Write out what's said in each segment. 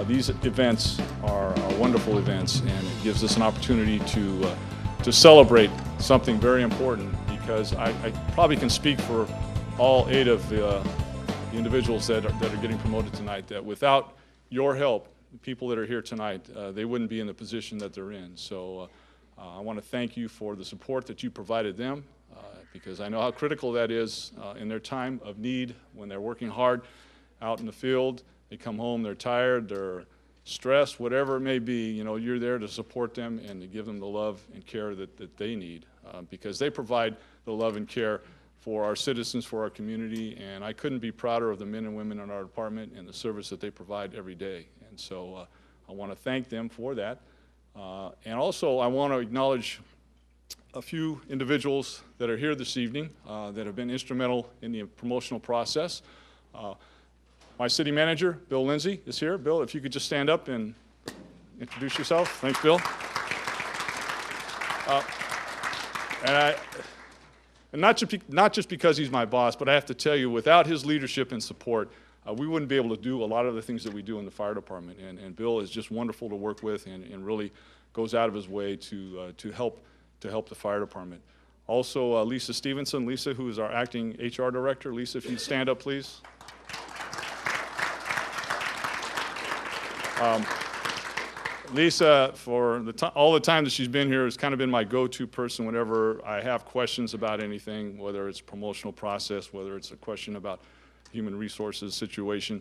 these events are wonderful events, and it gives us an opportunity to celebrate something very important, because I probably can speak for all 8 of the individuals that are getting promoted tonight, that without your help, the people that are here tonight, they wouldn't be in the position that they're in. So I want to thank you for the support that you provided them, because I know how critical that is in their time of need, when they're working hard out in the field. They come home, they're tired, they're stressed, whatever it may be, you know, you're there to support them and to give them the love and care that they need, because they provide the love and care for our citizens, for our community, and I couldn't be prouder of the men and women in our department and the service that they provide every day. And so I want to thank them for that. And also I want to acknowledge a few individuals that are here this evening that have been instrumental in the promotional process. My city manager, Bill Lindsay, is here. Bill, if you could just stand up and introduce yourself. Thanks, Bill. And not just because he's my boss, but I have to tell you, without his leadership and support, we wouldn't be able to do a lot of the things that we do in the fire department. And Bill is just wonderful to work with, and really goes out of his way to help the fire department. Also, Lisa Stevenson. Lisa, who is our acting HR director. Lisa, if you'd stand up, please. Lisa, for all the time that she's been here, has kind of been my go-to person whenever I have questions about anything, whether it's a promotional process, whether it's a question about human resources situation.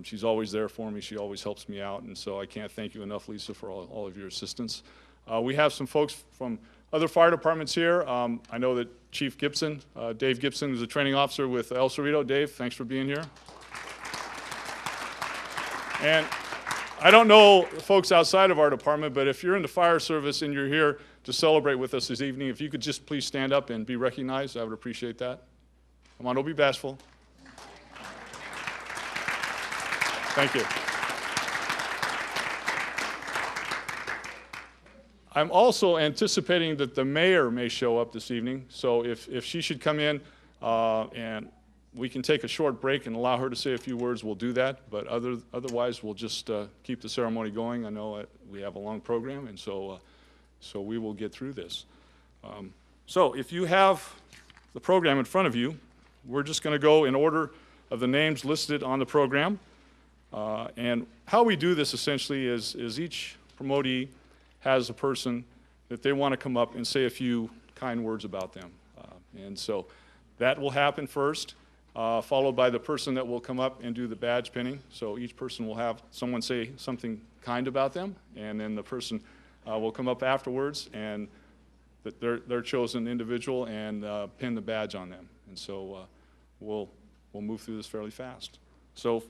She's always there for me. She always helps me out, and so I can't thank you enough, Lisa, for all of your assistance. We have some folks from other fire departments here. I know that Chief Gibson, Dave Gibson, is a training officer with El Cerrito. Dave, thanks for being here. And I don't know folks outside of our department, but if you're in the fire service and you're here to celebrate with us this evening, if you could just please stand up and be recognized, I would appreciate that. Come on, don't be bashful. Thank you. I'm also anticipating that the mayor may show up this evening, so if she should come in and we can take a short break and allow her to say a few words, we'll do that, but otherwise we'll just keep the ceremony going. I know we have a long program, and so we will get through this. So if you have the program in front of you, we're just going to go in order of the names listed on the program. And how we do this essentially is each promotee has a person that they want to come up and say a few kind words about them. And so that will happen first, followed by the person that will come up and do the badge pinning. So each person will have someone say something kind about them, and then the person will come up afterwards and their chosen individual and pin the badge on them. And so we'll move through this fairly fast. So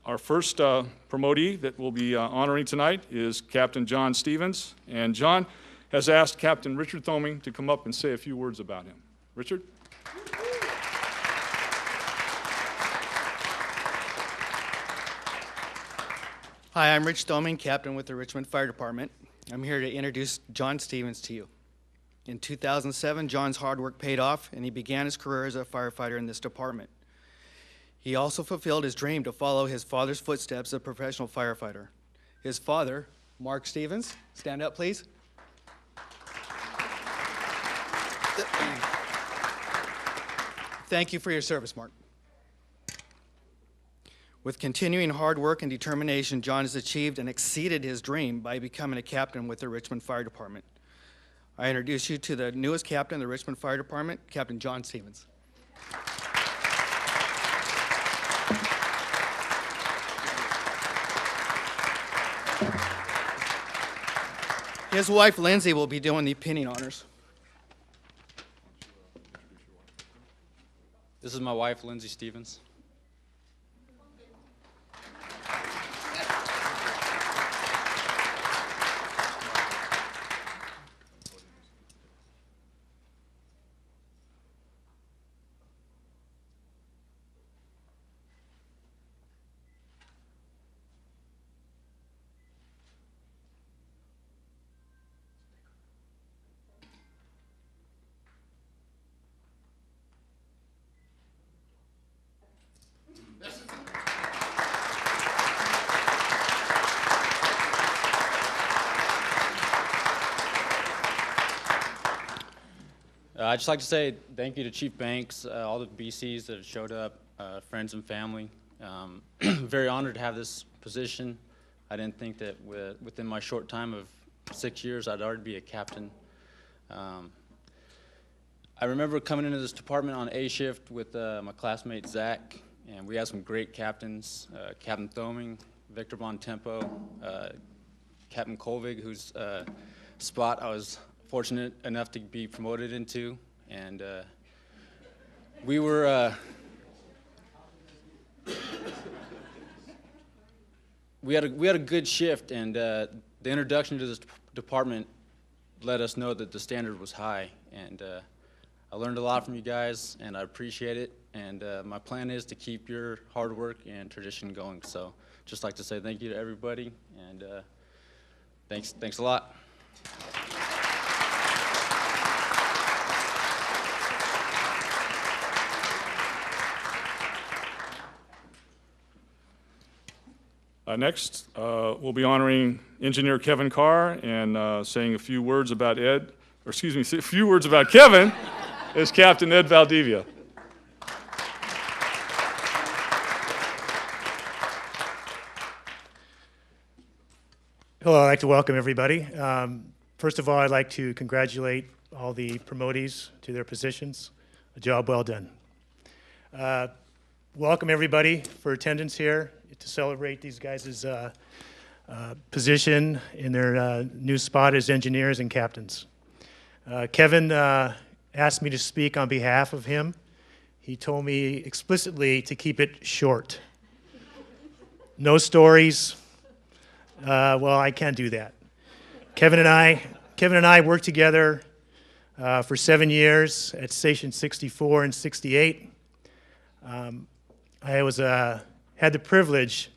our first promotee that we'll be honoring tonight is Captain John Stevens, and John has asked Captain Richard Thoming to come up and say a few words about him. Richard? Hi, I'm Rich Thoming, Captain with the Richmond Fire Department. I'm here to introduce John Stevens to you. In 2007, John's hard work paid off, and he began his career as a firefighter in this department. He also fulfilled his dream to follow his father's footsteps as a professional firefighter. His father, Mark Stevens, stand up, please. Thank you for your service, Mark. With continuing hard work and determination, John has achieved and exceeded his dream by becoming a captain with the Richmond Fire Department. I introduce you to the newest captain of the Richmond Fire Department, Captain John Stevens. His wife, Lindsay, will be doing the pinning honors. This is my wife, Lindsay Stevens. I'd just like to say thank you to Chief Banks, all the BCs that have showed up, friends and family. Very honored to have this position. I didn't think that within my short time of 6 years, I'd already be a captain. I remember coming into this department on A shift with my classmate Zach, and we had some great captains, Captain Thoming, Victor Von Tempo, Captain Colvig, whose spot I was fortunate enough to be promoted into, and we were we had a good shift, and the introduction to this department let us know that the standard was high, and I learned a lot from you guys, and I appreciate it, and my plan is to keep your hard work and tradition going. So just like to say thank you to everybody, and thanks a lot. Next, we'll be honoring Engineer Kevin Carr and saying a few words about a few words about Kevin is Captain Ed Valdivia. Hello, I'd like to welcome everybody. First of all, I'd like to congratulate all the promotees to their positions. A job well done. Welcome everybody for attendance here to celebrate these guys' position in their new spot as engineers and captains. Kevin asked me to speak on behalf of him. He told me explicitly to keep it short. No stories. Well, I can't do that. Kevin and I worked together for 7 years at Station 64 and 68. I had the privilege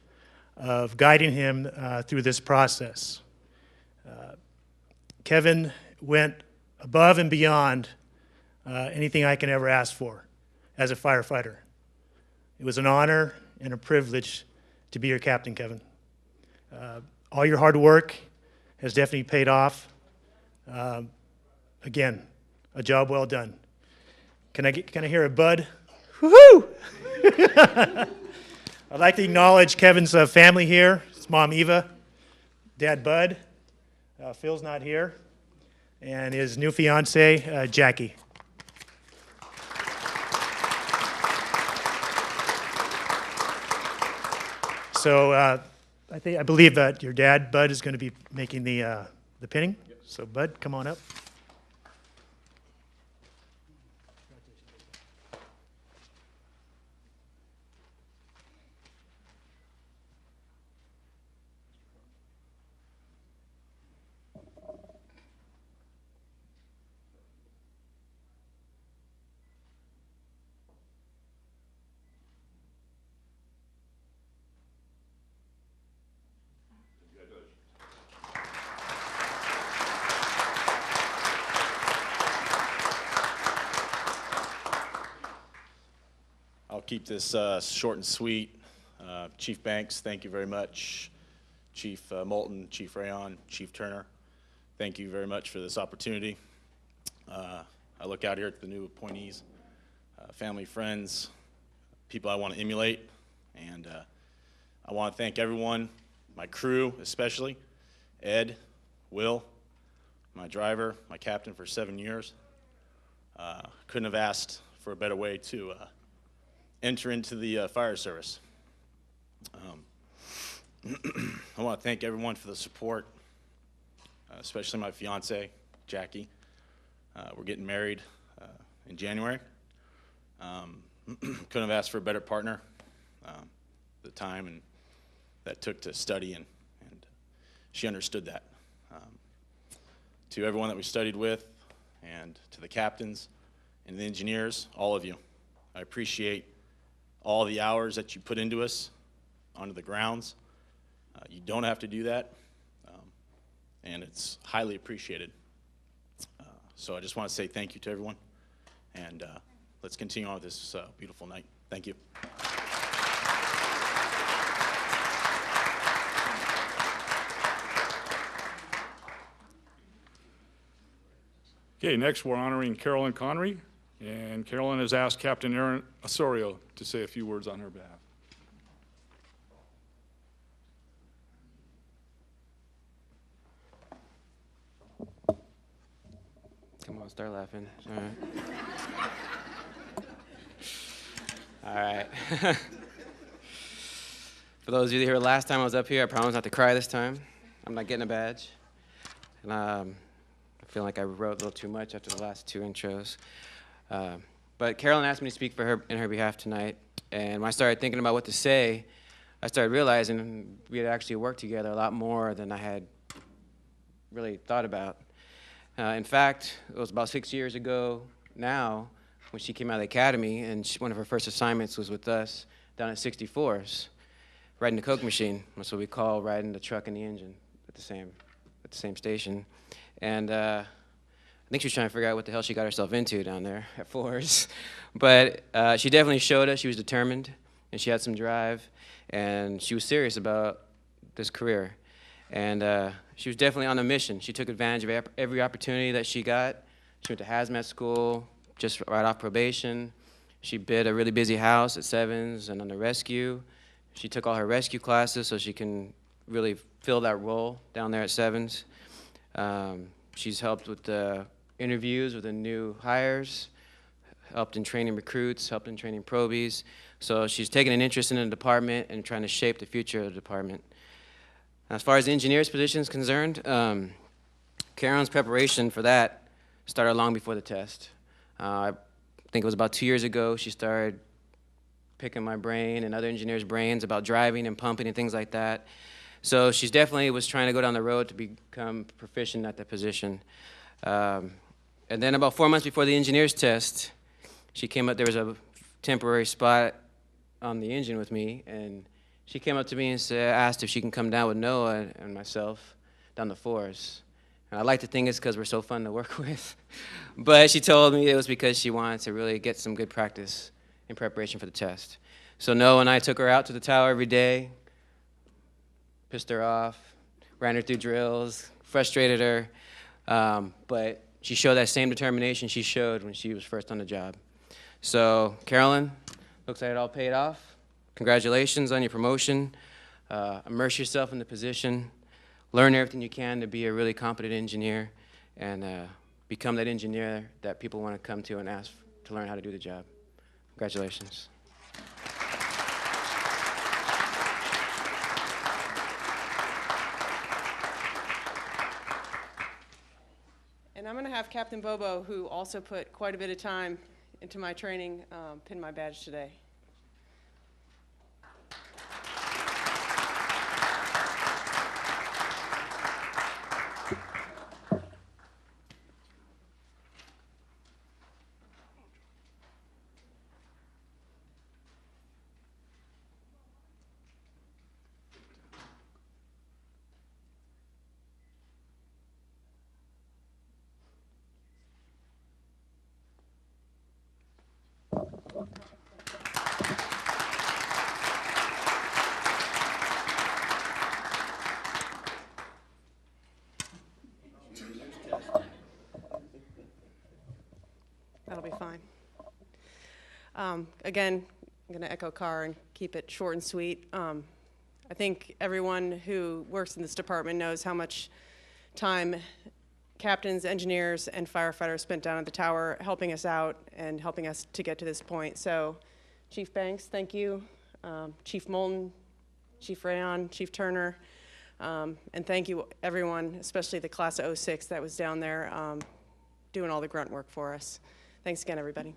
of guiding him through this process. Kevin went above and beyond anything I can ever ask for as a firefighter. It was an honor and a privilege to be your captain, Kevin. All your hard work has definitely paid off. Again, a job well done. Can I hear a Bud? Woohoo! I'd like to acknowledge Kevin's family here. His mom, Eva, dad, Bud. Phil's not here. And his new fiance, Jackie. So I believe that your dad, Bud, is going to be making the pinning. Yep. So Bud, come on up. I'll keep this short and sweet. Chief Banks, thank you very much. Chief Moulton, Chief Rayon, Chief Turner, thank you very much for this opportunity. I look out here at the new appointees, family, friends, people I want to emulate, and I want to thank everyone, my crew especially, Ed, Will, my driver, my captain for 7 years. Couldn't have asked for a better way to enter into the fire service. I want to thank everyone for the support, especially my fiance, Jackie. We're getting married in January. Couldn't have asked for a better partner. The time and that took to study, and she understood that. To everyone that we studied with, and to the captains and the engineers, all of you, I appreciate all the hours that you put into us onto the grounds. You don't have to do that, and it's highly appreciated. So I just want to say thank you to everyone, and let's continue on with this beautiful night. Thank you. Okay, next we're honoring Carolyn Connery, and Carolyn has asked Captain Aaron Osorio to say a few words on her behalf. Come on, start laughing. All right. For those of you that heard last time I was up here, I promise not to cry this time. I'm not getting a badge. And I feel like I wrote a little too much after the last two intros. But Carolyn asked me to speak for her in her behalf tonight. And when I started thinking about what to say, I started realizing we had actually worked together a lot more than I had really thought about. In fact, it was about 6 years ago now when she came out of the academy, and one of her first assignments was with us down at 64's, riding the Coke machine. That's what we call riding the truck and the engine at the same station. And I think she was trying to figure out what the hell she got herself into down there at 4's. But she definitely showed us she was determined, and she had some drive, and she was serious about this career. And she was definitely on a mission. She took advantage of every opportunity that she got. She went to hazmat school, just right off probation. She bid a really busy house at 7's and on the rescue. She took all her rescue classes so she can really fill that role down there at 7's. She's helped with the interviews with the new hires, helped in training recruits, helped in training probies. So she's taken an interest in the department and trying to shape the future of the department. As far as the engineer's position is concerned, Carolyn's preparation for that started long before the test. I think it was about 2 years ago she started picking my brain and other engineers' brains about driving and pumping and things like that. So she's definitely was trying to go down the road to become proficient at the position. And then about 4 months before the engineer's test, she came up, there was a temporary spot on the engine with me, and she came up to me and asked if she can come down with Noah and myself down the 4's. And I like to think it's because we're so fun to work with. But she told me it was because she wanted to really get some good practice in preparation for the test. So Noah and I took her out to the tower every day, pissed her off, ran her through drills, frustrated her. But she showed that same determination she showed when she was first on the job. So Carolyn, looks like it all paid off. Congratulations on your promotion. Immerse yourself in the position. Learn everything you can to be a really competent engineer, and become that engineer that people want to come to and ask to learn how to do the job. Congratulations. And I'm going to have Captain Bobo, who also put quite a bit of time into my training, pin my badge today. That'll be fine. Again, I'm going to echo Carr and keep it short and sweet. I think everyone who works in this department knows how much time captains, engineers, and firefighters spent down at the tower helping us out and helping us to get to this point. So, Chief Banks, thank you. Chief Moulton, Chief Rayon, Chief Turner, and thank you everyone, especially the class of 06 that was down there doing all the grunt work for us. Thanks again, everybody.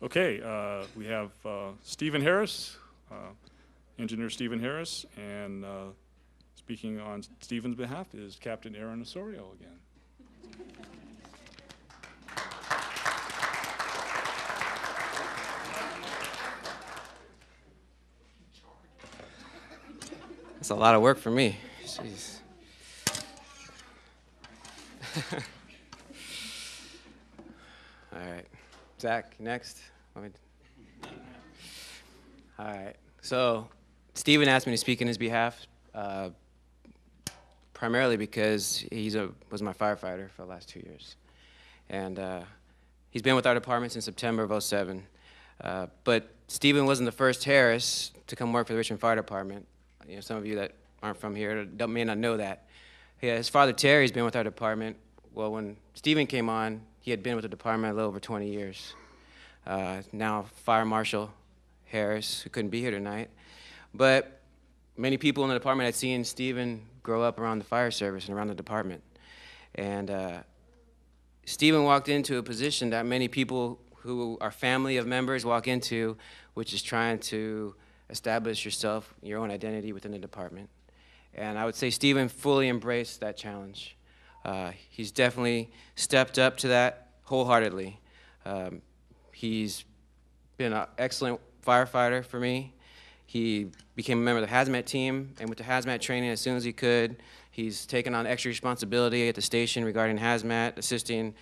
Okay, we have Stephen Harris, Engineer Stephen Harris, and speaking on Stephen's behalf is Captain Aaron Osorio again. That's a lot of work for me. Jeez. All right. Zach, next. All right. So Stephen asked me to speak in his behalf, primarily because was my firefighter for the last 2 years. And he's been with our department since September of '07. But Stephen wasn't the first Harris to come work for the Richmond Fire Department. You know, some of you that aren't from here may not know that. Yeah, his father Terry's been with our department. Well, when Stephen came on, he had been with the department a little over 20 years. Now Fire Marshal Harris, who couldn't be here tonight. But many people in the department had seen Stephen grow up around the fire service and around the department. And Stephen walked into a position that many people who are family of members walk into, which is trying to establish yourself, your own identity within the department. And I would say Stephen fully embraced that challenge. He's definitely stepped up to that wholeheartedly. He's been an excellent firefighter for me. He became a member of the hazmat team, and with the hazmat training as soon as he could, he's taken on extra responsibility at the station regarding hazmat, assisting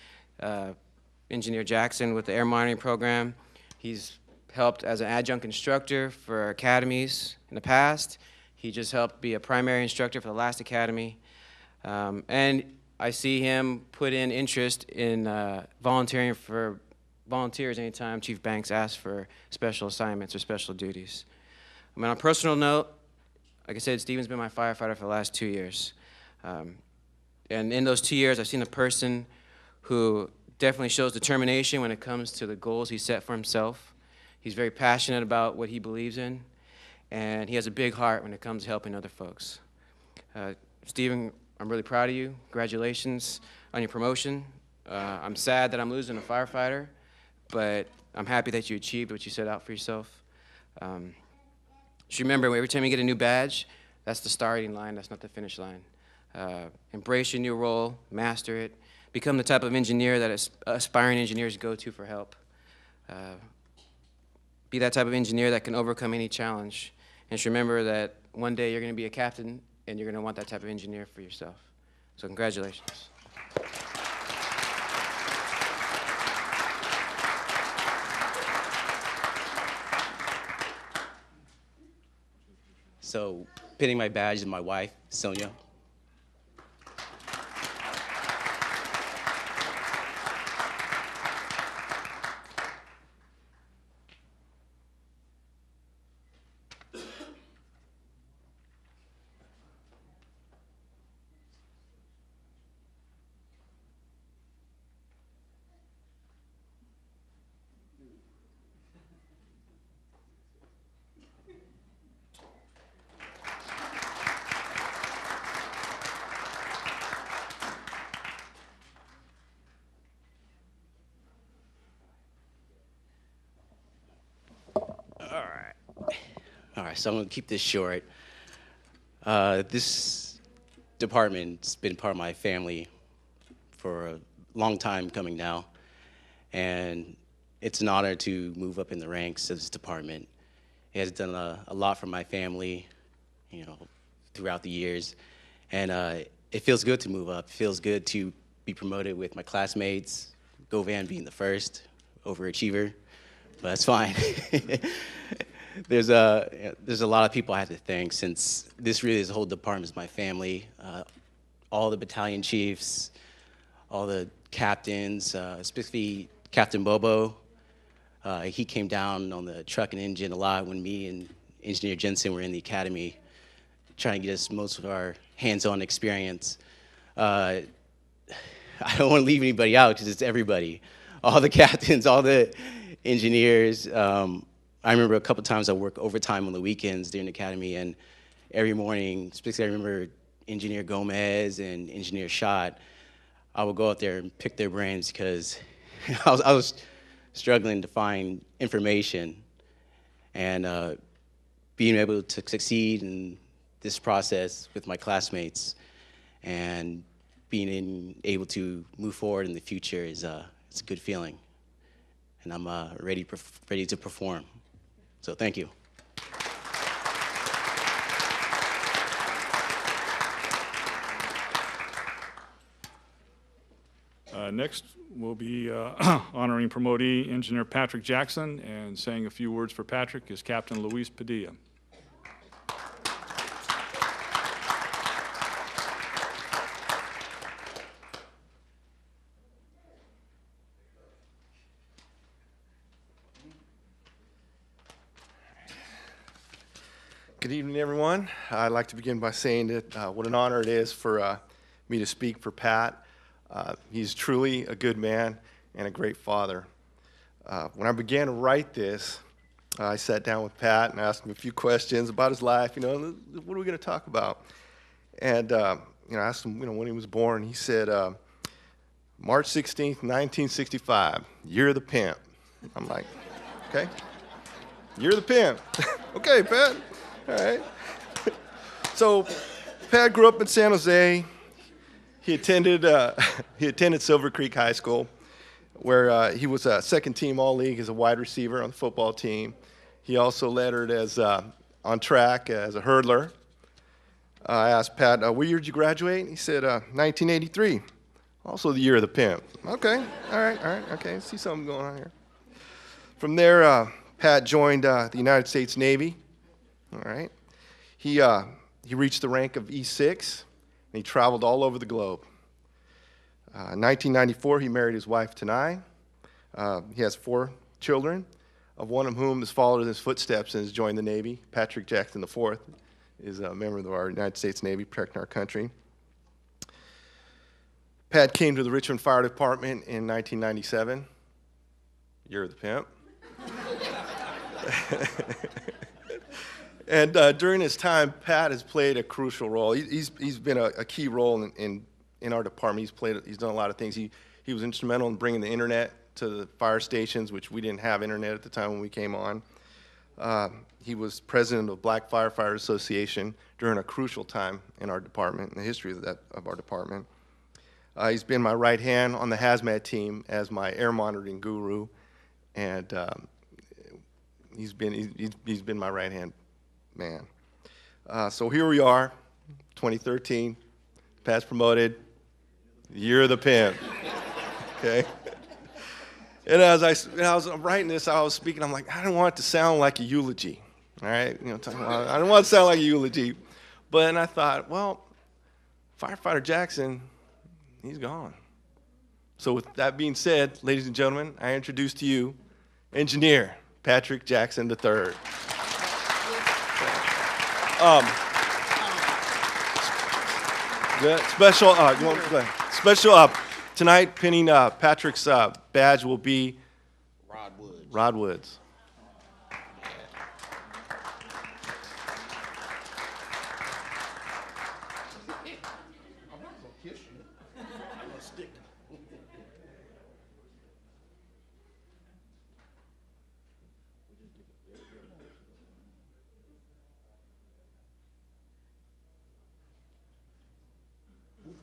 Engineer Jackson with the air monitoring program. He's helped as an adjunct instructor for academies in the past. He just helped be a primary instructor for the last academy. And I see him put in interest in volunteering for volunteers anytime Chief Banks asks for special assignments or special duties. I mean, on a personal note, like I said, Stephen's been my firefighter for the last 2 years. And in those 2 years, I've seen a person who definitely shows determination when it comes to the goals he set for himself. He's very passionate about what he believes in, and he has a big heart when it comes to helping other folks. Stephen, I'm really proud of you. Congratulations on your promotion. I'm sad that I'm losing a firefighter, but I'm happy that you achieved what you set out for yourself. Just remember, every time you get a new badge, that's the starting line, that's not the finish line. Embrace your new role, master it, become the type of engineer that aspiring engineers go to for help. Be that type of engineer that can overcome any challenge. And just remember that one day you're going to be a captain, and you're going to want that type of engineer for yourself. So congratulations. So, pinning my badge is my wife, Sonia. All right, so I'm going to keep this short. This department's been part of my family for a long time coming now, and it's an honor to move up in the ranks of this department. It has done a lot for my family, you know, throughout the years, and it feels good to move up. It feels good to be promoted with my classmates, Govan being the first, overachiever, but that's fine. There's a lot of people I have to thank, since this really is the whole department is my family. All the battalion chiefs, all the captains, especially Captain Bobo. He came down on the truck and engine a lot when me and Engineer Jensen were in the academy, trying to get us most of our hands-on experience. I don't want to leave anybody out because it's everybody. All the captains, all the engineers. I remember a couple times I worked overtime on the weekends during the academy, and every morning, especially I remember Engineer Gomez and Engineer Schott, I would go out there and pick their brains because I was struggling to find information, and being able to succeed in this process with my classmates and being able to move forward in the future is it's a good feeling, and I'm ready to perform. So thank you. Next, we'll be honoring promotee Engineer Patrick Jackson, and saying a few words for Patrick is Captain Luis Padilla. Good evening, everyone. I'd like to begin by saying that what an honor it is for me to speak for Pat. He's truly a good man and a great father. When I began to write this, I sat down with Pat and asked him a few questions about his life. You know, what are we going to talk about? And I asked him, when he was born. He said, March 16th, 1965, year of the pimp. I'm like, okay, year of the pimp. Okay, Pat. All right. So, Pat grew up in San Jose. He attended Silver Creek High School, where he was a second-team All-League as a wide receiver on the football team. He also lettered as on track as a hurdler. I asked Pat, what year did you graduate? He said, 1983. Also the year of the pimp. Okay, all right, okay, see something going on here. From there, Pat joined the United States Navy. All right. He reached the rank of E6, and he traveled all over the globe. In 1994, he married his wife, Tanai. He has 4 children, of one of whom has followed in his footsteps and has joined the Navy. Patrick Jackson IV is a member of our United States Navy, protecting our country. Pat came to the Richmond Fire Department in 1997, year of the pimp. And during his time, Pat has played a crucial role. He's been a key role in our department. He's done a lot of things. He was instrumental in bringing the internet to the fire stations, which we didn't have internet at the time when we came on. He was president of Black Firefighters Association during a crucial time in our department, in the history of our department. He's been my right hand on the hazmat team as my air monitoring guru, and he's been my right hand man. So here we are, 2013, Pat's promoted, year of the pimp. Okay. And as I was writing this, I was speaking, I'm like, I don't want it to sound like a eulogy. All right, I don't want it to sound like a eulogy. But then I thought, well, Firefighter Jackson, he's gone. So with that being said, ladies and gentlemen, I introduce to you Engineer Patrick Jackson III. Special tonight, pinning Patrick's badge will be Rod Woods.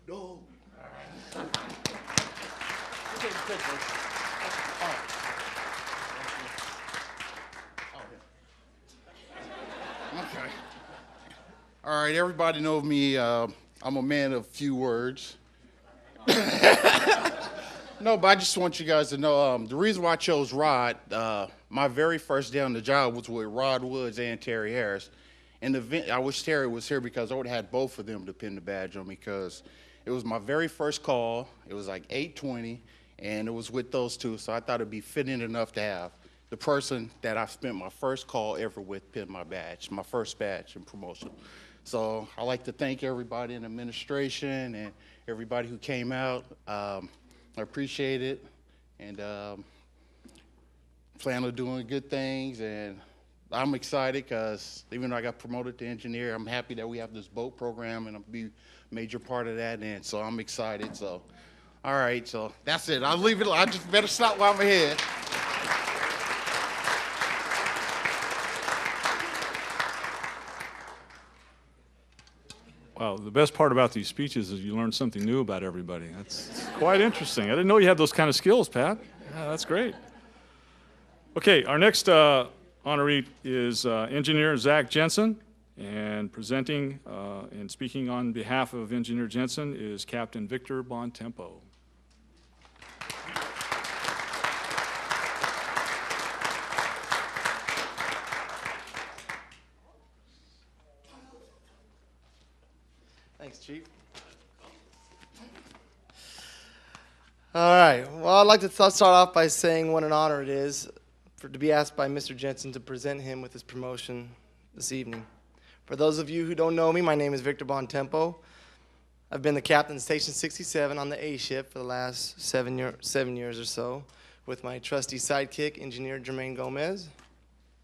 No. Okay. All right, everybody knows me. I'm a man of few words. No, but I just want you guys to know the reason why I chose Rod, my very first day on the job was with Rod Woods and Terry Harris. And I wish Terry was here because I would have had both of them to pin the badge on me because it was my very first call. It was like 8:20, and it was with those two, so I thought it'd be fitting enough to have the person that I spent my first call ever with pin my badge, my first badge and promotion. So I'd like to thank everybody in administration and everybody who came out. I appreciate it, and plan on doing good things, and I'm excited because even though I got promoted to engineer, I'm happy that we have this boat program, and I'll be a major part of that, and so I'm excited. So, all right, so that's it. I'll leave it. I just better stop while I'm ahead. Wow, the best part about these speeches is you learn something new about everybody. It's quite interesting. I didn't know you had those kind of skills, Pat. Yeah, that's great. Okay, our next honoree is Engineer Zach Jensen, and presenting and speaking on behalf of Engineer Jensen is Captain Victor Bontempo. Thanks, Chief. All right. Well, I'd like to start off by saying what an honor it is to be asked by Mr. Jensen to present him with his promotion this evening. For those of you who don't know me, my name is Victor Bontempo. I've been the captain of Station 67 on the A shift for the last 7 years or so with my trusty sidekick, Engineer Jermaine Gomez.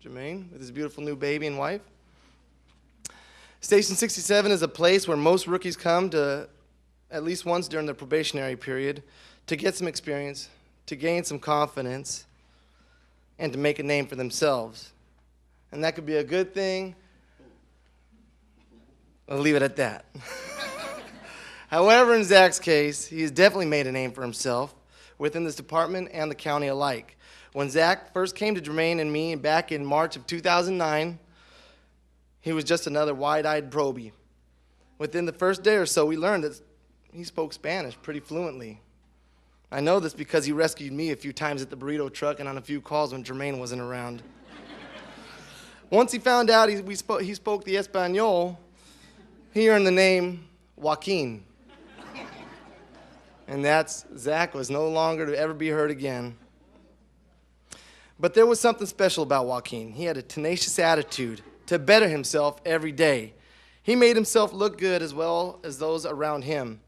Jermaine, with his beautiful new baby and wife. Station 67 is a place where most rookies come to at least once during the probationary period to get some experience, to gain some confidence, and to make a name for themselves. And that could be a good thing. I'll leave it at that. However, in Zach's case, he has definitely made a name for himself within this department and the county alike. When Zach first came to Jermaine and me back in March of 2009, he was just another wide-eyed probie. Within the first day or so, we learned that he spoke Spanish pretty fluently. I know this because he rescued me a few times at the burrito truck and on a few calls when Jermaine wasn't around. Once he found out he spoke the Espanol, he earned the name Joaquin. And Zach was no longer to ever be heard again. But there was something special about Joaquin. He had a tenacious attitude to better himself every day. He made himself look good as well as those around him.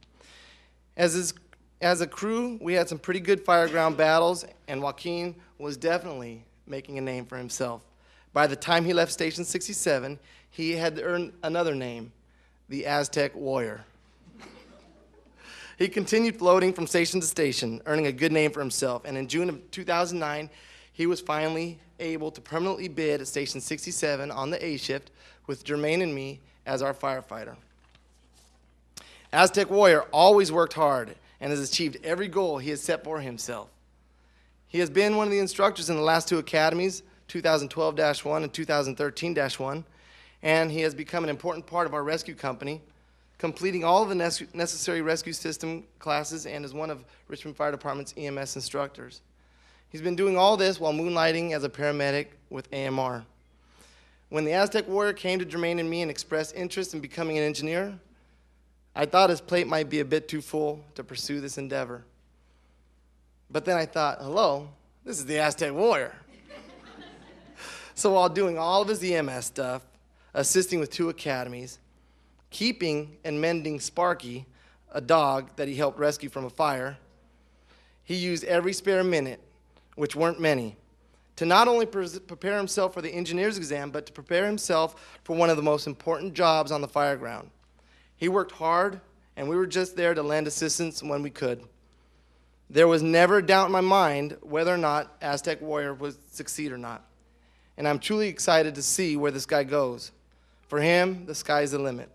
As a crew, we had some pretty good fireground battles, and Joaquin was definitely making a name for himself. By the time he left Station 67, he had earned another name, the Aztec Warrior. He continued floating from station to station, earning a good name for himself, and in June of 2009, he was finally able to permanently bid at Station 67 on the A shift with Jermaine and me as our firefighter. Aztec Warrior always worked hard and has achieved every goal he has set for himself. He has been one of the instructors in the last two academies, 2012-1 and 2013-1, and he has become an important part of our rescue company, completing all of the necessary rescue system classes and is one of Richmond Fire Department's EMS instructors. He's been doing all this while moonlighting as a paramedic with AMR. When the Aztec Warrior came to Jermaine and me and expressed interest in becoming an engineer, I thought his plate might be a bit too full to pursue this endeavor. But then I thought, hello, this is the Aztec Warrior. So while doing all of his EMS stuff, assisting with 2 academies, keeping and mending Sparky, a dog that he helped rescue from a fire, he used every spare minute, which weren't many, to not only prepare himself for the engineer's exam, but to prepare himself for one of the most important jobs on the fire ground. He worked hard, and we were just there to lend assistance when we could. There was never a doubt in my mind whether or not Aztec Warrior would succeed or not. And I'm truly excited to see where this guy goes. For him, the sky's the limit.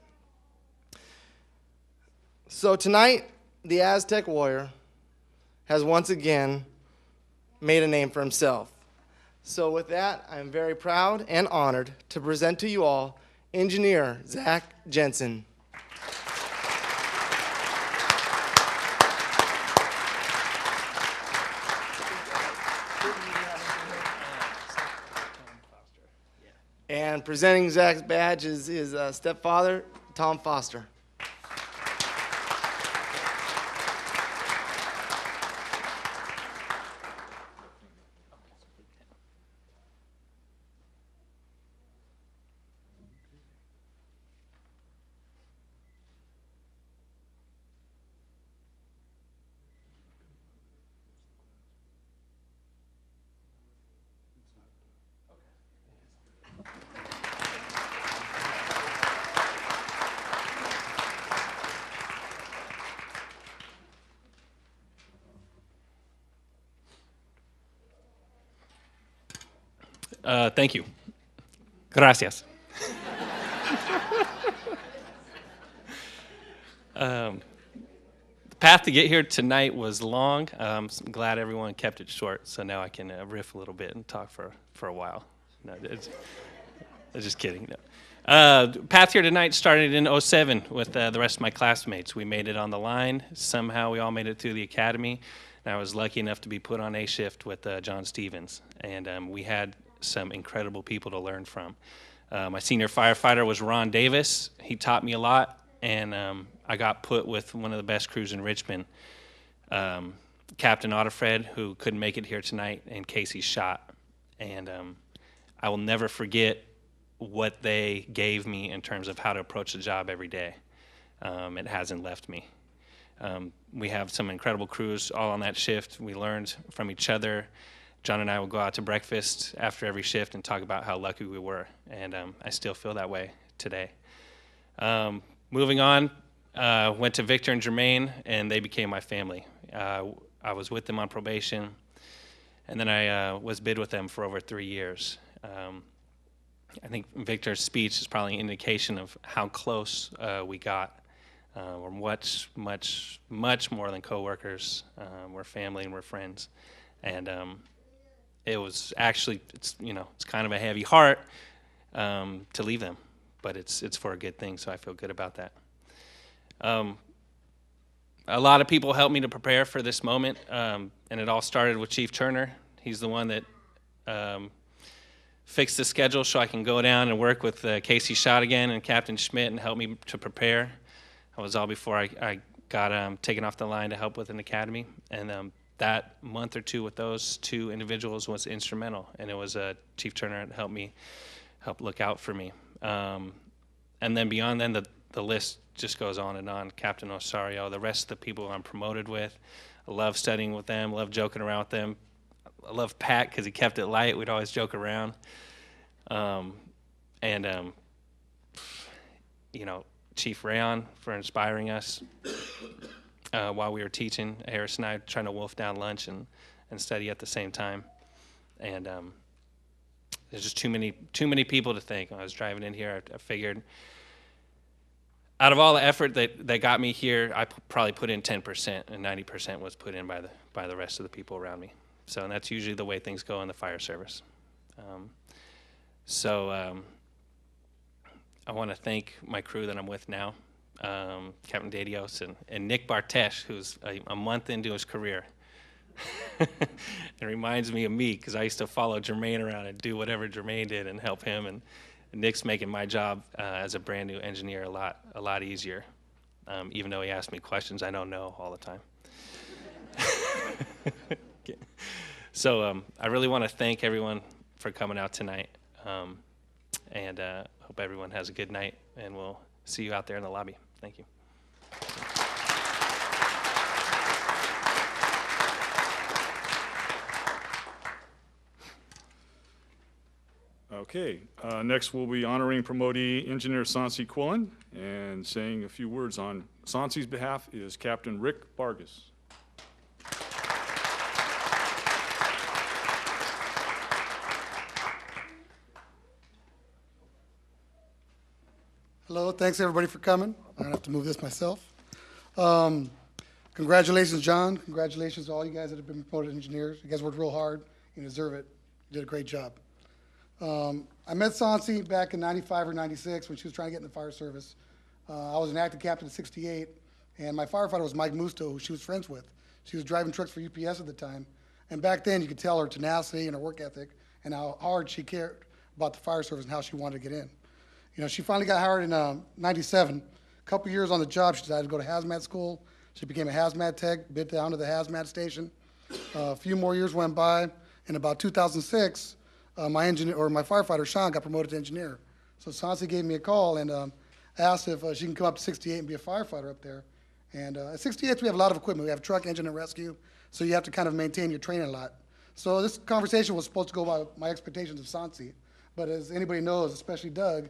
So tonight, the Aztec Warrior has once again made a name for himself. So with that, I'm very proud and honored to present to you all Engineer Zach Jensen. And presenting Zach's badge is his stepfather, Tom Foster. Thank you. Gracias. The path to get here tonight was long. I'm glad everyone kept it short, so now I can riff a little bit and talk for a while. No, I'm just kidding. No. Path here tonight started in '07 with the rest of my classmates. We made it on the line. Somehow we all made it through the academy. And I was lucky enough to be put on A shift with John Stevens. And we had some incredible people to learn from. My senior firefighter was Ron Davis. He taught me a lot, and I got put with one of the best crews in Richmond, Captain Otterfred, who couldn't make it here tonight, and Casey Schott. And I will never forget what they gave me in terms of how to approach the job every day. It hasn't left me. We have some incredible crews all on that shift. We learned from each other. John and I will go out to breakfast after every shift and talk about how lucky we were, and I still feel that way today. Moving on, went to Victor and Jermaine, and they became my family. I was with them on probation, and then I was bid with them for over 3 years. I think Victor's speech is probably an indication of how close we got. We're much, much, much more than coworkers. We're family and we're friends. And it was actually, it's kind of a heavy heart to leave them, but it's for a good thing, so I feel good about that. A lot of people helped me to prepare for this moment, and it all started with Chief Turner. He's the one that fixed the schedule so I can go down and work with Casey Schott again and Captain Schmidt and help me to prepare. That was all before I got taken off the line to help with an academy. And that month or two with those two individuals was instrumental. And it was Chief Turner that helped look out for me. And then beyond then, the list just goes on and on. Captain Osario, the rest of the people I'm promoted with. I love studying with them, love joking around with them. I love Pat because he kept it light. We'd always joke around. Chief Rayon for inspiring us while we were teaching. Harris and I trying to wolf down lunch and study at the same time. And there's just too many people to thank. When I was driving in here, I figured out of all the effort that got me here, I probably put in 10%, and 90% was put in by the rest of the people around me. So, and that's usually the way things go in the fire service. I want to thank my crew that I'm with now, Captain Dadios and Nick Bartesh, who's a month into his career. It reminds me of me because I used to follow Jermaine around and do whatever Jermaine did and help him. And Nick's making my job as a brand new engineer a lot easier, even though he asks me questions I don't know all the time. So I really want to thank everyone for coming out tonight, and hope everyone has a good night, and we'll see you out there in the lobby. Thank you. Okay, next we'll be honoring promotee Engineer Sansi Quillen, and saying a few words on Sansi's behalf is Captain Rick Vargas. Hello, thanks everybody for coming. I don't have to move this myself. Congratulations, John. Congratulations to all you guys that have been promoted engineers. You guys worked real hard. You deserve it. You did a great job. I met Sansi back in 95 or 96 when she was trying to get in the fire service. I was an active captain at 68, and my firefighter was Mike Musto, who she was friends with. She was driving trucks for UPS at the time. And back then, you could tell her tenacity and her work ethic and how hard she cared about the fire service and how she wanted to get in. You know, she finally got hired in 97. A couple years on the job, she decided to go to hazmat school. She became a hazmat tech, bid down to the hazmat station. A few more years went by. In about 2006, my firefighter, Sean, got promoted to engineer. So Sansi gave me a call and asked if she can come up to 68 and be a firefighter up there. And at 68, we have a lot of equipment. We have truck, engine, and rescue. So you have to kind of maintain your training a lot. So this conversation was supposed to go by my expectations of Sansi. But as anybody knows, especially Doug,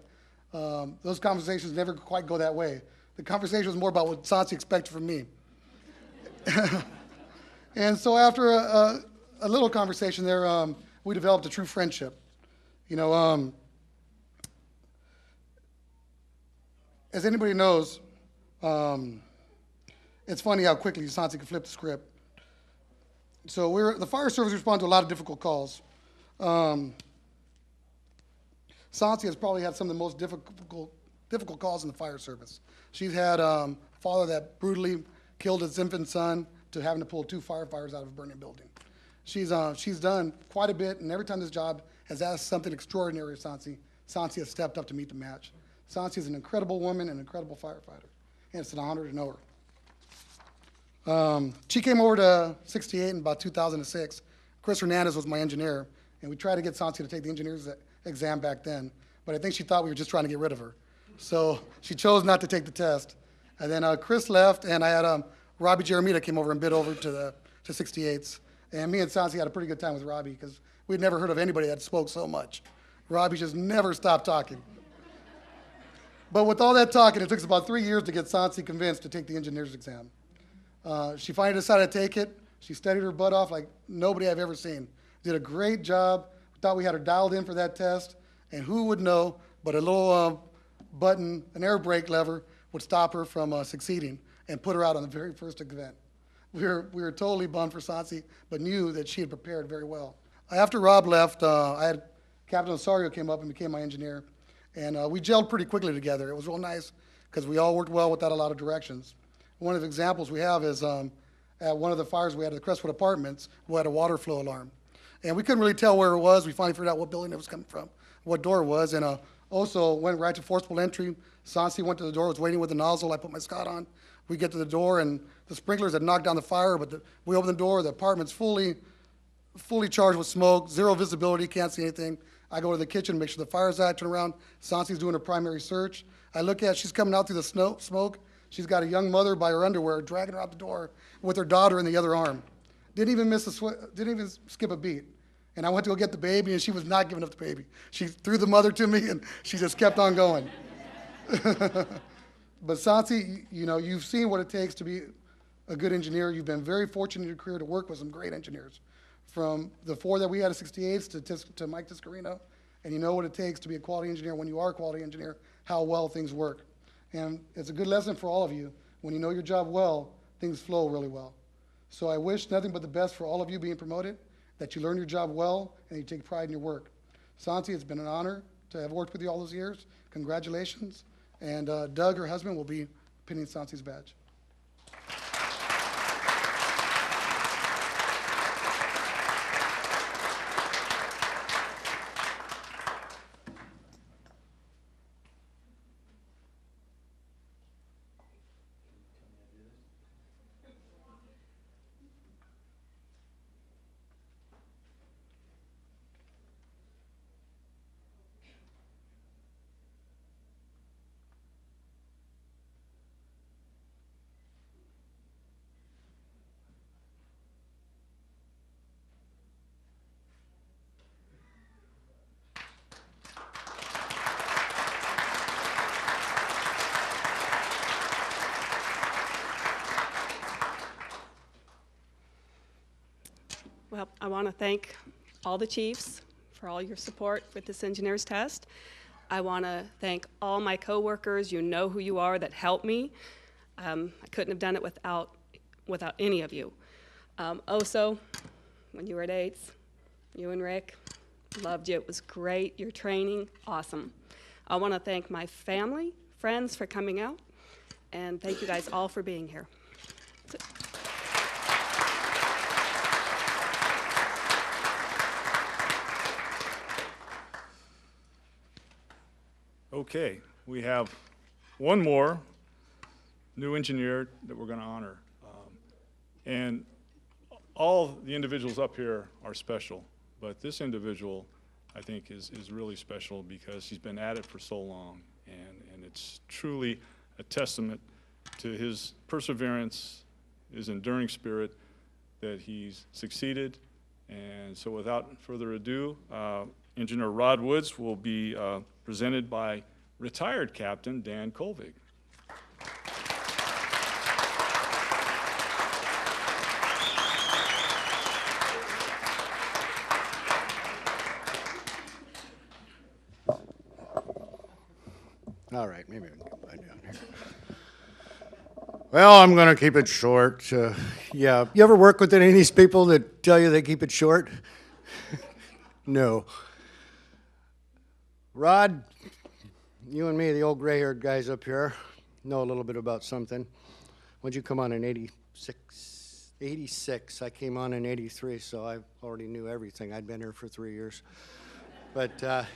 those conversations never quite go that way. The conversation was more about what Sansi expected from me. And so after a little conversation there, we developed a true friendship. You know, as anybody knows, it's funny how quickly Sansi can flip the script. So the fire service responded to a lot of difficult calls. Sansi has probably had some of the most difficult calls in the fire service. She's had a father that brutally killed his infant son to having to pull 2 firefighters out of a burning building. She's done quite a bit, and every time this job has asked something extraordinary of Sansi, Sansi has stepped up to meet the match. Sansi is an incredible woman and an incredible firefighter, and it's an honor to know her. She came over to 68 in about 2006. Chris Hernandez was my engineer, and we tried to get Sansi to take the engineer's exam back then, but I think she thought we were just trying to get rid of her. So she chose not to take the test. And then Chris left, and I had Robbie Jeremita came over and bid over to 68s. And me and Sansi had a pretty good time with Robbie because we'd never heard of anybody that spoke so much. Robbie just never stopped talking. But with all that talking, it took us about 3 years to get Sansi convinced to take the engineer's exam. She finally decided to take it. She studied her butt off like nobody I've ever seen. Did a great job. Thought we had her dialed in for that test. And who would know, but a little button, an air brake lever, would stop her from succeeding and put her out on the very first event. We were totally bummed for Sansi, but knew that she had prepared very well. After Rob left, I had Captain Osorio came up and became my engineer. And we gelled pretty quickly together. It was real nice because we all worked well without a lot of directions. One of the examples we have is at one of the fires we had at the Crestwood Apartments, we had a water flow alarm. And we couldn't really tell where it was. We finally figured out what building it was coming from, what door it was. And also went right to forcible entry. Sansi went to the door, was waiting with the nozzle. I put my Scott on. We get to the door, and the sprinklers had knocked down the fire, but we open the door, the apartment's fully charged with smoke, zero visibility, can't see anything. I go to the kitchen, make sure the fire's out, turn around. Sansi's doing her primary search. I look at, she's coming out through the smoke. She's got a young mother by her underwear, dragging her out the door with her daughter in the other arm. Didn't even skip a beat. And I went to go get the baby, and she was not giving up the baby. She threw the mother to me, and she just kept on going. But Sansi, you know, you've seen what it takes to be a good engineer. You've been very fortunate in your career to work with some great engineers. From the 4 that we had at 68s to Mike Tiscarino, and you know what it takes to be a quality engineer when you are a quality engineer, how well things work. And it's a good lesson for all of you. When you know your job well, things flow really well. So I wish nothing but the best for all of you being promoted, that you learn your job well, and you take pride in your work. Sansi, it's been an honor to have worked with you all those years. Congratulations. And Doug, her husband, will be pinning Sansi's badge. Well, I want to thank all the chiefs for all your support with this engineer's test. I want to thank all my coworkers, you know who you are, that helped me. I couldn't have done it without any of you. Also, when you were at Aids, you and Rick, loved you. It was great. Your training, awesome. I want to thank my family, friends for coming out, and thank you guys all for being here. Okay, we have one more new engineer that we're going to honor. And all the individuals up here are special, but this individual, I think, is really special because he's been at it for so long, and it's truly a testament to his perseverance, his enduring spirit, that he's succeeded. And so without further ado, Engineer Rod Woods will be presented by retired Captain Dan Colvig. All right, maybe I can get by down here. Well, I'm going to keep it short. Yeah, you ever work with any of these people that tell you they keep it short? No. Rod, you and me, the old gray-haired guys up here, know a little bit about something. When'd you come on in 86? 86. I came on in 83, so I already knew everything. I'd been here for 3 years. But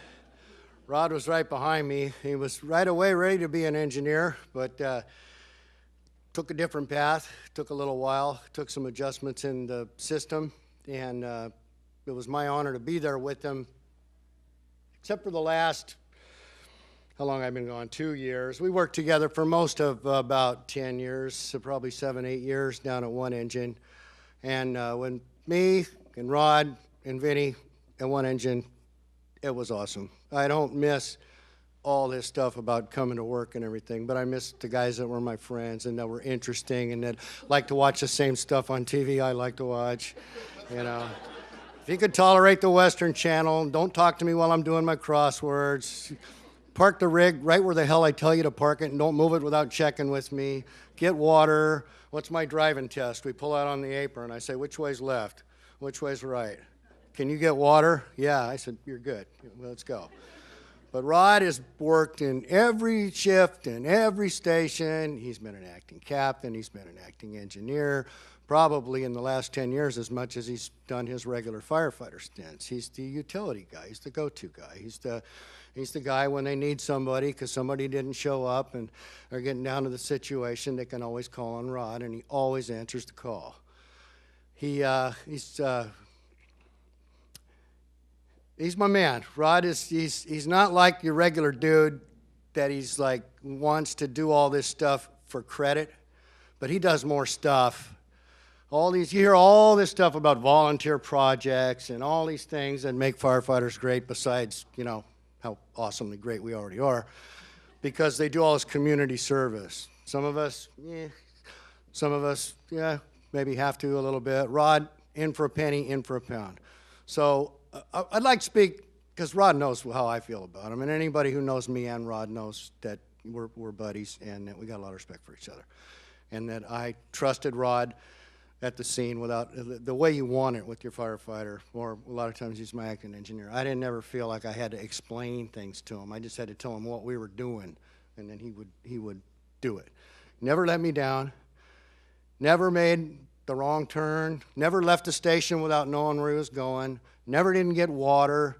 Rod was right behind me. He was right away ready to be an engineer, but took a different path, took a little while, took some adjustments in the system, and it was my honor to be there with him, except for the last how long I've been gone, 2 years. We worked together for most of about 10 years, so probably 7, 8 years down at one engine. And when me and Rod and Vinny at one engine, it was awesome. I don't miss all this stuff about coming to work and everything, but I miss the guys that were my friends and that were interesting and that like to watch the same stuff on TV I like to watch, you know. If you could tolerate the Western Channel, don't talk to me while I'm doing my crosswords. Park the rig right where the hell I tell you to park it and don't move it without checking with me. Get water. What's my driving test? We pull out on the apron. I say, which way's left? Which way's right? Can you get water? Yeah. I said, you're good. Let's go. But Rod has worked in every shift, in every station. He's been an acting captain. He's been an acting engineer, probably in the last 10 years as much as he's done his regular firefighter stints. He's the utility guy. He's the go-to guy. He's the guy when they need somebody because somebody didn't show up and are getting down to the situation, they can always call on Rod, and he always answers the call. He's my man. Rod he's not like your regular dude that he's like wants to do all this stuff for credit, but he does more stuff. You hear all this stuff about volunteer projects and all these things that make firefighters great besides, you know, how awesomely great we already are, because they do all this community service. Some of us, yeah, maybe have to a little bit. Rod, in for a penny, in for a pound. So I'd like to speak, because Rod knows how I feel about him, and anybody who knows me and Rod knows that we're buddies and that we got a lot of respect for each other. And that I trusted Rod at the scene without, the way you want it with your firefighter, or a lot of times he's my acting engineer. I didn't ever feel like I had to explain things to him. I just had to tell him what we were doing, and then he would do it. Never let me down, never made the wrong turn, never left the station without knowing where he was going, never didn't get water,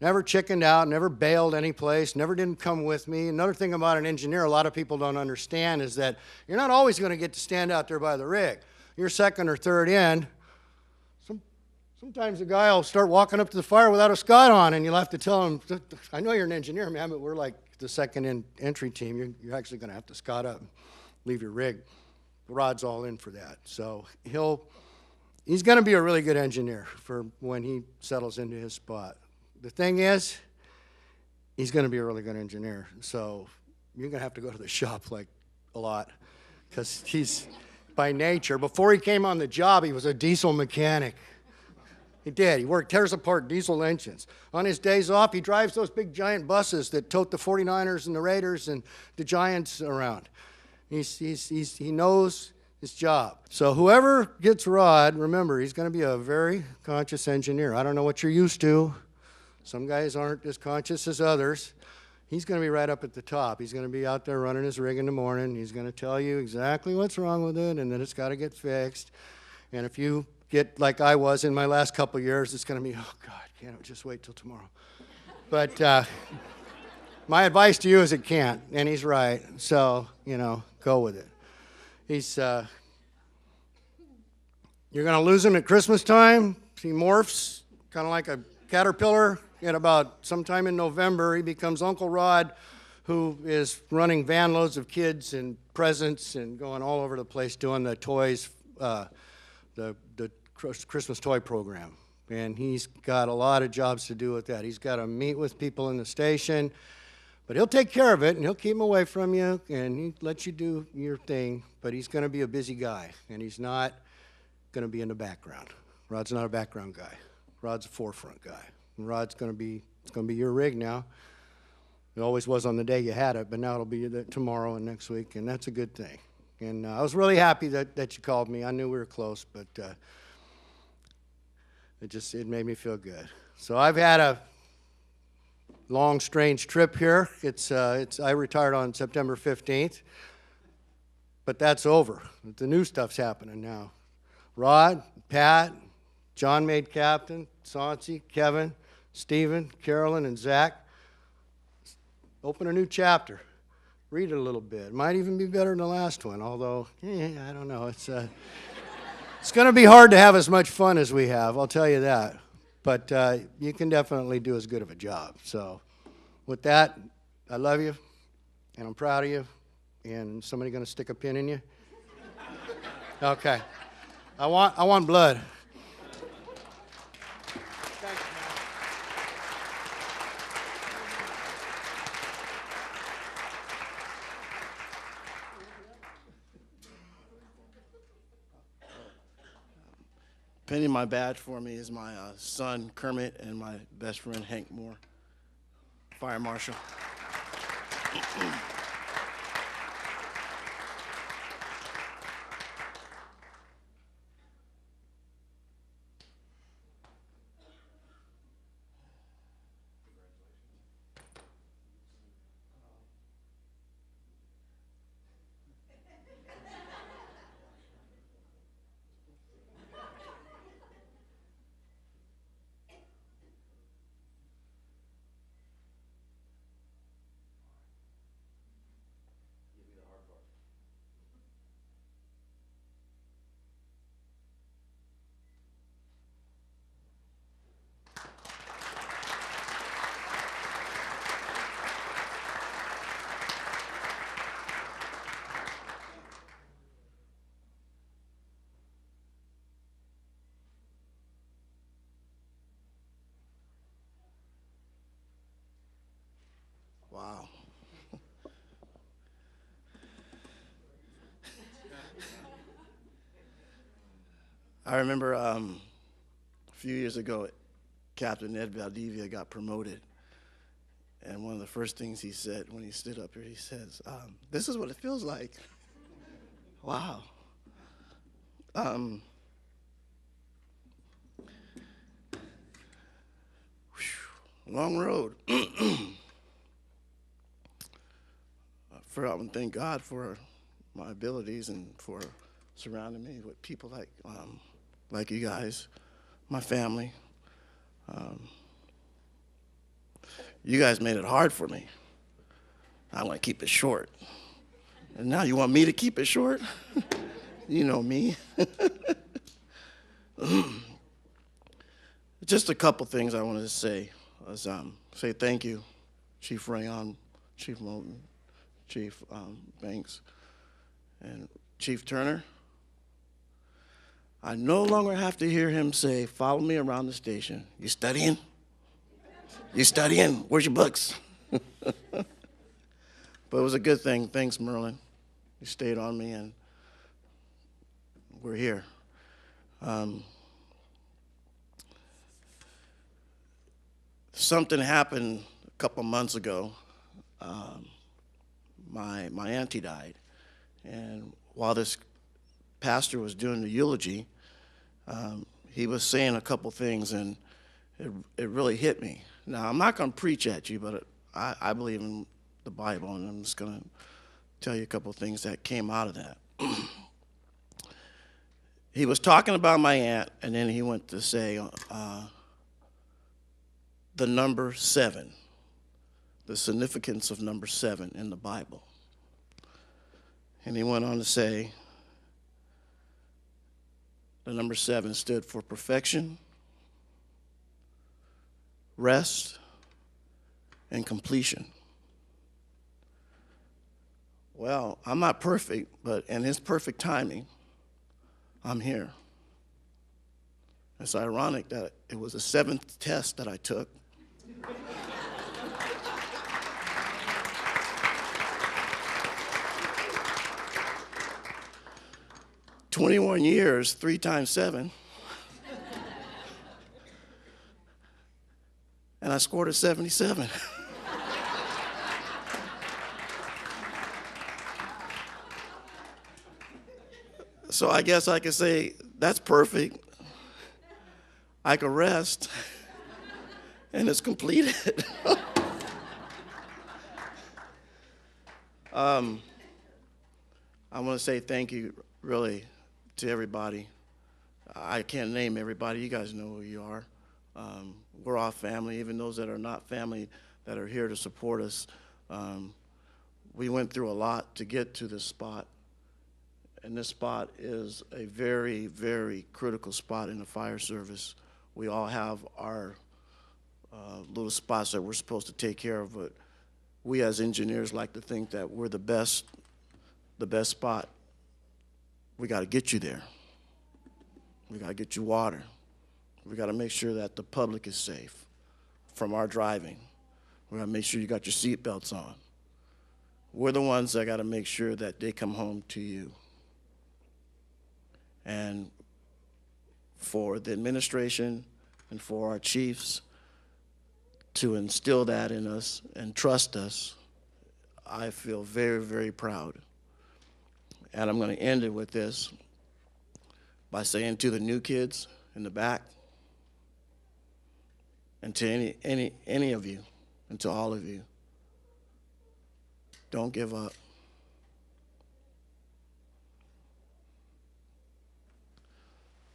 never chickened out, never bailed any place, never didn't come with me. Another thing about an engineer a lot of people don't understand is that you're not always going to get to stand out there by the rig. You're second or third in. Sometimes a guy will start walking up to the fire without a Scott on, and you'll have to tell him, I know you're an engineer, man, but we're like the second entry team. You're actually going to have to Scott up and leave your rig. Rod's all in for that. So he's going to be a really good engineer for when he settles into his spot. The thing is, he's going to be a really good engineer. So you're going to have to go to the shop like a lot, because he's, by nature, before he came on the job, he was a diesel mechanic. He did. He tears apart diesel engines. On his days off, he drives those big giant buses that tote the 49ers and the Raiders and the Giants around. He knows his job. So whoever gets Rod, remember, he's going to be a very conscious engineer. I don't know what you're used to. Some guys aren't as conscious as others. He's going to be right up at the top. He's going to be out there running his rig in the morning. He's going to tell you exactly what's wrong with it and that it's got to get fixed. And if you get like I was in my last couple of years, it's going to be, oh, God, can't it just wait till tomorrow? But my advice to you is it can't, and he's right. So, you know, go with it. You're going to lose him at Christmas time. He morphs, kind of like a caterpillar. At about sometime in November, he becomes Uncle Rod, who is running van loads of kids and presents and going all over the place doing the toys, the Christmas toy program. And he's got a lot of jobs to do with that. He's got to meet with people in the station, but he'll take care of it, and he'll keep them away from you, and he'll let you do your thing, but he's going to be a busy guy, and he's not going to be in the background. Rod's not a background guy. Rod's a forefront guy. And Rod's going to be, it's going to be your rig now. It always was on the day you had it, but now it'll be tomorrow and next week, and that's a good thing. And I was really happy that you called me. I knew we were close, but it made me feel good. So I've had a long, strange trip here. I retired on September 15th, but that's over. The new stuff's happening now. Rod, Pat, John made captain, Sauncey, Kevin, Stephen, Carolyn, and Zach. Open a new chapter. Read it a little bit. It might even be better than the last one, although, I don't know. It's going to be hard to have as much fun as we have, I'll tell you that. But you can definitely do as good of a job. So with that, I love you, and I'm proud of you. And somebody gonna stick a pin in you? Okay. I want blood. Pinning my badge for me is my son Kermit and my best friend Hank Moore, Fire Marshal. Wow. I remember a few years ago, Captain Ed Valdivia got promoted. And one of the first things he said when he stood up here, he says, this is what it feels like. Wow. Long road. I want to thank God for my abilities and for surrounding me with people like you guys, my family. You guys made it hard for me. I want to keep it short. And now you want me to keep it short? You know me. Just a couple things I wanted to say. Say thank you, Chief Rayon, Chief Moulton, Chief Banks, and Chief Turner. I no longer have to hear him say, follow me around the station. You studying? You studying? Where's your books? But it was a good thing. Thanks, Merlin. You stayed on me, and we're here. Something happened a couple months ago. My auntie died, and while this pastor was doing the eulogy, he was saying a couple things, and it really hit me. Now, I'm not going to preach at you, but I believe in the Bible, and I'm just going to tell you a couple things that came out of that. He was talking about my aunt, and then he went to say the number 7, the significance of number 7 in the Bible. And he went on to say the number 7 stood for perfection, rest, and completion. Well, I'm not perfect, but in his perfect timing, I'm here. It's ironic that it was the 7th test that I took. "21 years, 3 times 7. And I scored a 77. So I guess I could say, that's perfect. I can rest, and it's completed. I want to say thank you, really, to everybody. I can't name everybody. You guys know who you are. We're all family, even those that are not family that are here to support us. We went through a lot to get to this spot, and this spot is a very, very critical spot in the fire service. We all have our little spots that we're supposed to take care of, but we as engineers like to think that we're the best spot. We got to get you there. We got to get you water. We got to make sure that the public is safe from our driving. We got to make sure you got your seatbelts on. We're the ones that got to make sure that they come home to you. And for the administration and for our chiefs to instill that in us and trust us, I feel very, very proud. And I'm going to end it with this by saying to the new kids in the back, and to any of you, and to all of you, don't give up.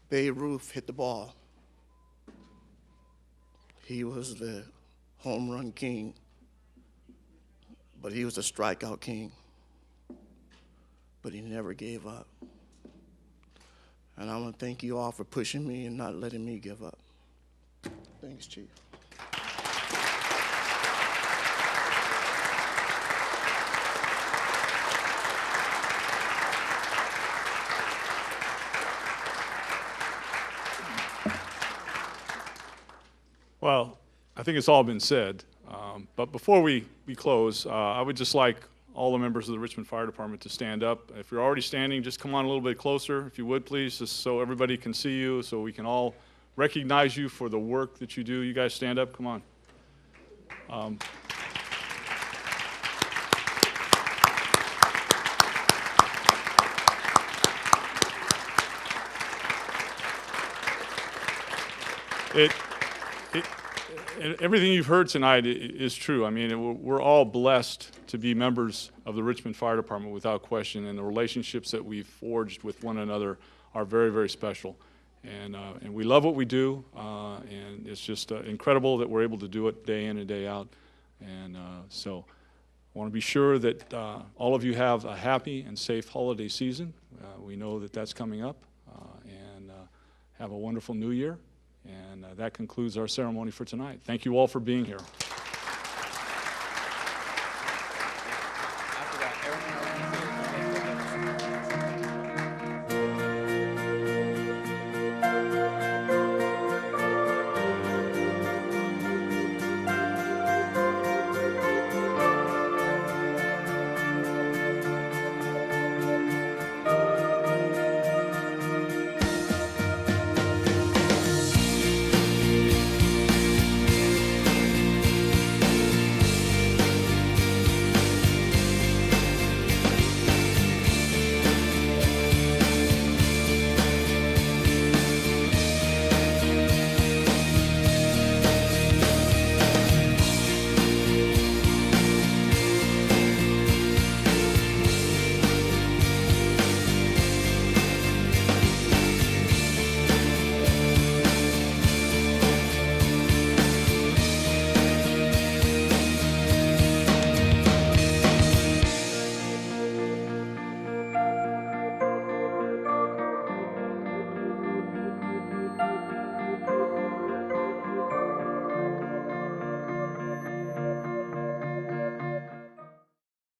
Babe Ruth hit the ball. He was the home run king, but he was a strikeout king. But he never gave up. And I want to thank you all for pushing me and not letting me give up. Thanks, Chief. Well, I think it's all been said. But before we close, I would just like all the members of the Richmond Fire Department to stand up. If you're already standing, just come on a little bit closer, if you would, please, just so everybody can see you, so we can all recognize you for the work that you do. You guys stand up, come on. Everything you've heard tonight is true. I mean, we're all blessed to be members of the Richmond Fire Department without question, and the relationships that we've forged with one another are very, very special. And we love what we do, and it's just incredible that we're able to do it day in and day out. And so I want to be sure that all of you have a happy and safe holiday season. We know that that's coming up, and have a wonderful new year. And that concludes our ceremony for tonight. Thank you all for being here.